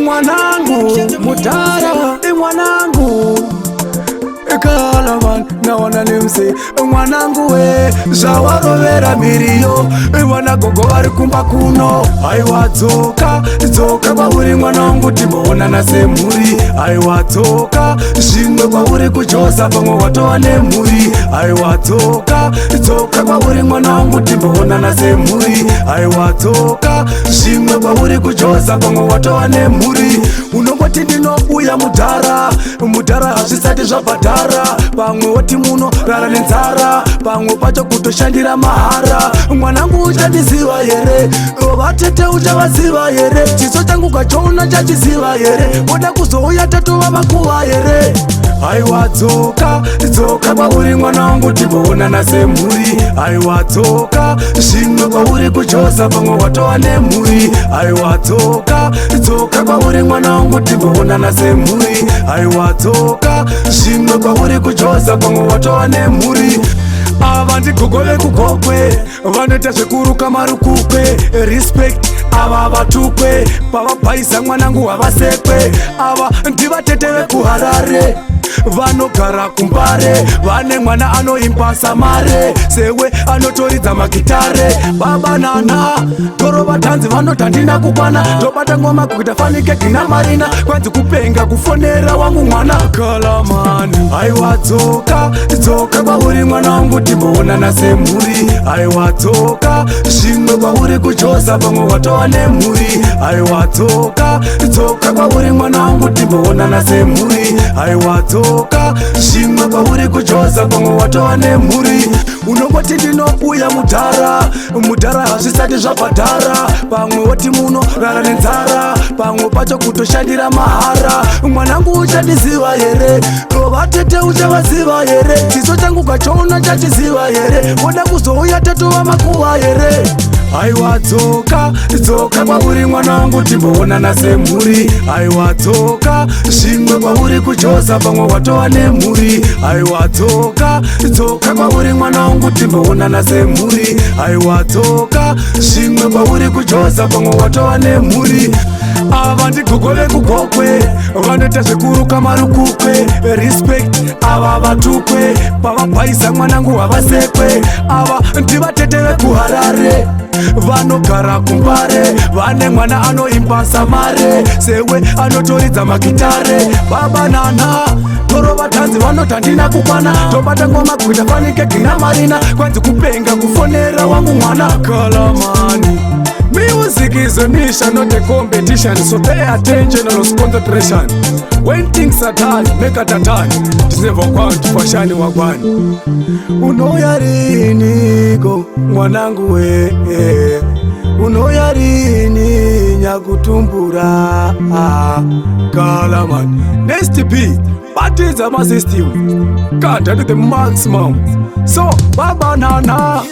mwanangu Mutara mwanangu Kalaman naona nimse mwanangu we zvawarovera miriyo vana gogo vari kumba kuno aiwa dzoka kwauri mwanangu timboonana semhuri aiwa dzoka zvimwe kwauri kujosa pamwe watova nemhuri aiwa dzoka kwauri mwanangu timboonana semhuri aiwa dzoka zvimwe kwauri kujosa pamwe watova nemhuri unongoti ndinouya mudhara hazvisati zvabhadhara pamwe woti muno rara nenzara pamwe pacho kutoshandira mahara mwanangu uchandiziva here vatete uchavaziva here chiso changu kachoona chachiziva here woda kuzouya tatova vakuva here aiwa dzoka kwauri mwanangu timboonana semhuri aiwa dzoka zvimwe kwauri kujosa pamwe watova nemhuri aiwa dzoka kwauri mwanangu timboonana semhuri aiwa dzoka zvimwe kwauri kujosa pamwe watova nemhuri ava ndigogove kugogwe vanoita zvekuruka marukukwe respect ava vatukwe pavabhaisa mwanangu havasekwe ava ndivatete vekuharare vanogara kumbare vane mwana anoimbasa mare sewe anotoridza magitare babanana toro vatanzi vanoti handina kukwana tobata ngoma kuita fanike gina marina kwanzi kupenga kufonera wangu mwana kalamani aiwa dzoka kwauri mwanangu timboonana semhuri aiwa dzoka zvimwe kwauri kujosa pamwe watova nemhuri aiwa dzoka kwauri mwanangu timboonana semhuri aiwa dzoka zvimwe kwauri kujosa pamwe watova nemhuri unongoti ndinouya mudhara hazvisati zvabhadhara pamwe woti muno rara nenzara pamwe pacho kutoshandira mahara mwanangu uchandiziva here vatete uchavaziva here chiso changu kachoona chachiziva here woda kuzouya tatova makuva here aiwa dzoka kwauri mwanangu timboonana semhuri aiwa dzoka zvimwe kwauri kujosa pamwe watova nemhuri aiwa dzoka kwauri mwanangu timboonana semhuri aiwa dzoka zvimwe kwauri kujosa pamwe watova nemhuri ava ndigogove kugogwe vanoita zvekuruka marukukwe respect ava vatukwe pavabhaisa mwanangu havasekwe ava ndivatete vekuharare vanogara kumbare vane mwana anoimbasa mare sewe anotoridza magitare babanana toro vatanzi vanoti handina kukwana tobata ngoma kuita fanike gina marina kwanzi kupenga kufonera wangu mwana kalamani Music is a mission, not a competition. So pay attention and lose concentration. When things are done, make it a turn. It's never going to fashion wagwan. Unoya rini go mwanangu we. Unoya rini nyakutumbura. Kalaman. Next beat. Parties are my system. Can't do the maximum. So, Baba Nana.